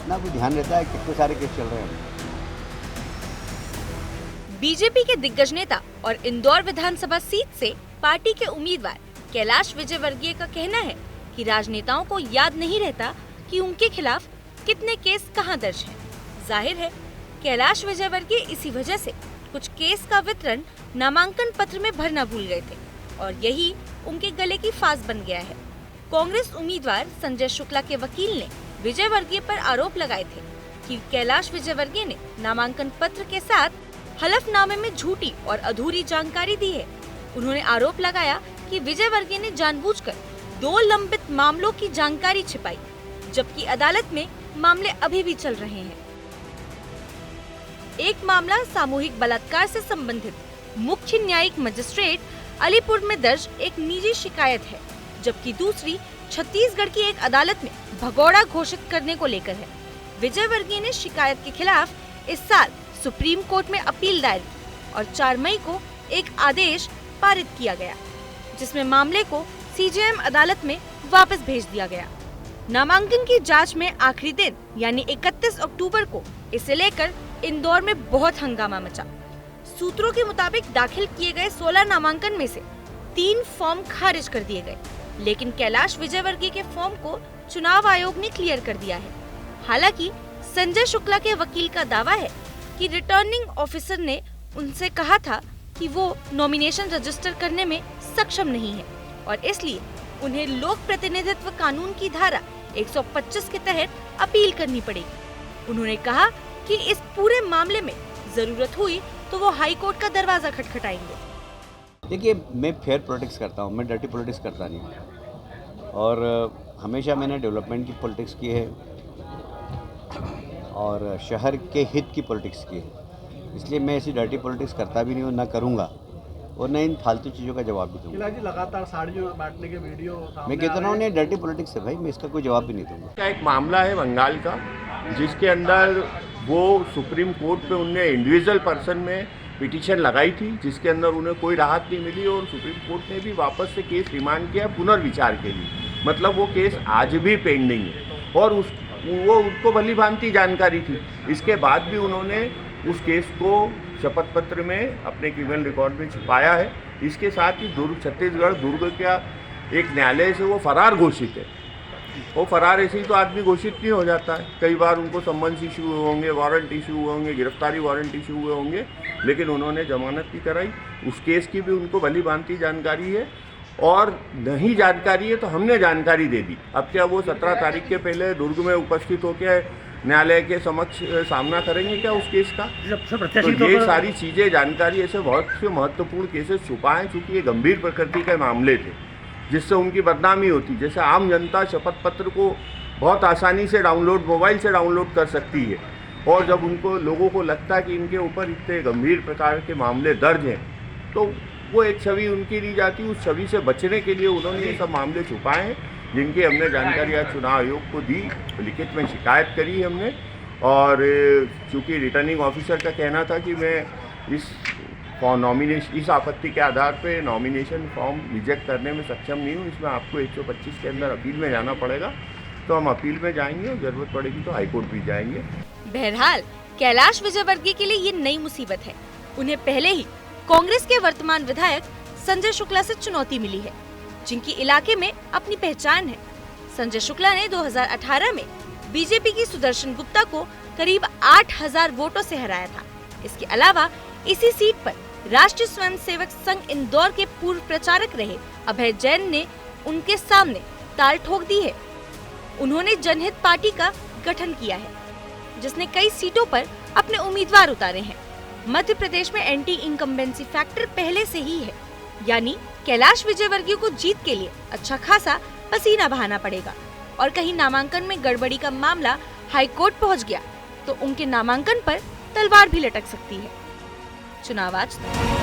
इतना कोई ध्यान रहता है, कितने सारे केस चल रहे हैं। बीजेपी के दिग्गज नेता और इंदौर विधानसभा सीट से पार्टी के उम्मीदवार कैलाश विजयवर्गीय का कहना है कि राजनेताओं को याद नहीं रहता कि उनके खिलाफ कितने केस कहां दर्ज हैं। जाहिर है कैलाश विजयवर्गीय इसी वजह से कुछ केस का वितरण नामांकन पत्र में भरना भूल गए थे और यही उनके गले की फांस बन गया है। कांग्रेस उम्मीदवार संजय शुक्ला के वकील ने विजयवर्गीय पर आरोप लगाए थे कि कैलाश विजयवर्गीय ने नामांकन पत्र के साथ हलफनामे में झूठी और अधूरी जानकारी दी है। उन्होंने आरोप लगाया कि विजयवर्गीय ने जानबूझकर 2 लंबित मामलों की जानकारी छिपाई, जबकि अदालत में मामले अभी भी चल रहे हैं। एक मामला सामूहिक बलात्कार से संबंधित मुख्य न्यायिक मजिस्ट्रेट अलीपुर में दर्ज एक निजी शिकायत है, जबकि दूसरी छत्तीसगढ़ की एक अदालत में भगोड़ा घोषित करने को लेकर है। विजयवर्गीय ने शिकायत के खिलाफ इस साल सुप्रीम कोर्ट में अपील दायर की और 4 मई को एक आदेश पारित किया गया, जिसमें मामले को सीजेएम अदालत में वापस भेज दिया गया। नामांकन की जांच में आखिरी दिन यानी 31 अक्टूबर को इसे लेकर इंदौर में बहुत हंगामा मचा। सूत्रों के मुताबिक दाखिल किए गए 16 नामांकन में से 3 फॉर्म खारिज कर दिए गए, लेकिन कैलाश विजयवर्गीय के फॉर्म को चुनाव आयोग ने क्लियर कर दिया है। हालांकि संजय शुक्ला के वकील का दावा है कि रिटर्निंग ऑफिसर ने उनसे कहा था कि वो नॉमिनेशन रजिस्टर करने में सक्षम नहीं है और इसलिए उन्हें लोक प्रतिनिधित्व कानून की धारा 125 के तहत अपील करनी पड़ेगी। उन्होंने कहा कि इस पूरे मामले में जरूरत हुई तो वो हाई कोर्ट का दरवाजा खटखटाएंगे। देखिए, मैं फेयर पॉलिटिक्स करता हूँ, मैं डर्टी पॉलिटिक्स करता नहीं और हमेशा मैंने डेवलपमेंट की पॉलिटिक्स की है और शहर के हित की पॉलिटिक्स की है, इसलिए मैं ऐसी डर्टी पॉलिटिक्स करता भी नहीं और ना करूँगा और न इन फालतू चीज़ों का जवाब भी दूंगा। लगातार साड़ियों बांटने के वीडियो मैं कहता हूँ नहीं, डर्टी पॉलिटिक्स है भाई, मैं इसका कोई जवाब भी नहीं दूंगा। एक मामला है बंगाल का, जिसके अंदर वो सुप्रीम कोर्ट पे उनने इंडिविजुअल पर्सन में पिटीशन लगाई थी, जिसके अंदर उन्हें कोई राहत नहीं मिली और सुप्रीम कोर्ट ने भी वापस से केस रिमांड किया पुनर्विचार के लिए। मतलब वो केस आज भी पेंडिंग है और वो उनको भली भांति जानकारी थी। इसके बाद भी उन्होंने उस केस को शपथ पत्र में अपने क्रिमिनल रिकॉर्ड में छिपाया है। इसके साथ ही छत्तीसगढ़ दुर्ग का एक न्यायालय से वो फरार घोषित है। वो फरार ऐसे ही तो आदमी घोषित नहीं हो जाता है, कई बार उनको सम्मन्स इशू हुए होंगे, वारंट इशू हुए होंगे, गिरफ्तारी वारंट इशू हुए होंगे, लेकिन उन्होंने जमानत नहीं कराई। उस केस की भी उनको भली भांति जानकारी है और नहीं जानकारी है तो हमने जानकारी दे दी। अब क्या वो 17 तारीख के पहले दुर्ग में उपस्थित होकर न्यायालय के समक्ष सामना करेंगे क्या उस केस का? तो ये सारी चीज़ें जानकारी ऐसे बहुत से महत्वपूर्ण केसेस छुपाए, चूँकि ये गंभीर प्रकृति के मामले थे जिससे उनकी बदनामी होती। जैसे आम जनता शपथ पत्र को बहुत आसानी से मोबाइल से डाउनलोड कर सकती है और जब उनको लोगों को लगता है कि इनके ऊपर इतने गंभीर प्रकार के मामले दर्ज हैं तो वो एक छवि उनकी ली जाती है। उस छवि से बचने के लिए उन्होंने ये सब मामले छुपाए हैं, जिनकी हमने जानकारी आज चुनाव आयोग को दी, लिखित में शिकायत करी हमने। और चूँकि रिटर्निंग ऑफिसर का कहना था कि मैं इस आपत्ति के आधार पे नॉमिनेशन फॉर्म रिजेक्ट करने में सक्षम नहीं हूँ, इसमें आपको 125 के अंदर अपील में जाना पड़ेगा, तो हम अपील में जाएंगे और जरूरत पड़ेगी तो हाईकोर्ट भी जाएंगे। बहरहाल कैलाश विजयवर्गीय के लिए ये नई मुसीबत है। उन्हें पहले ही कांग्रेस के वर्तमान विधायक संजय शुक्ला से चुनौती मिली है, जिनकी इलाके में अपनी पहचान है। संजय शुक्ला ने 2018 में बीजेपी की सुदर्शन गुप्ता को करीब 8000 वोटों से हराया था। इसके अलावा इसी सीट पर राष्ट्रीय स्वयंसेवक संघ इंदौर के पूर्व प्रचारक रहे अभय जैन ने उनके सामने ताल ठोक दी है। उन्होंने जनहित पार्टी का गठन किया है, जिसने कई सीटों पर अपने उम्मीदवार उतारे हैं। मध्य प्रदेश में एंटी इनकम्बेंसी फैक्टर पहले से ही है, यानी कैलाश विजयवर्गीय को जीत के लिए अच्छा खासा पसीना बहाना पड़ेगा और कहीं नामांकन में गड़बड़ी का मामला हाई कोर्ट पहुंच गया तो उनके नामांकन पर तलवार भी लटक सकती है। चुनाव आज तक।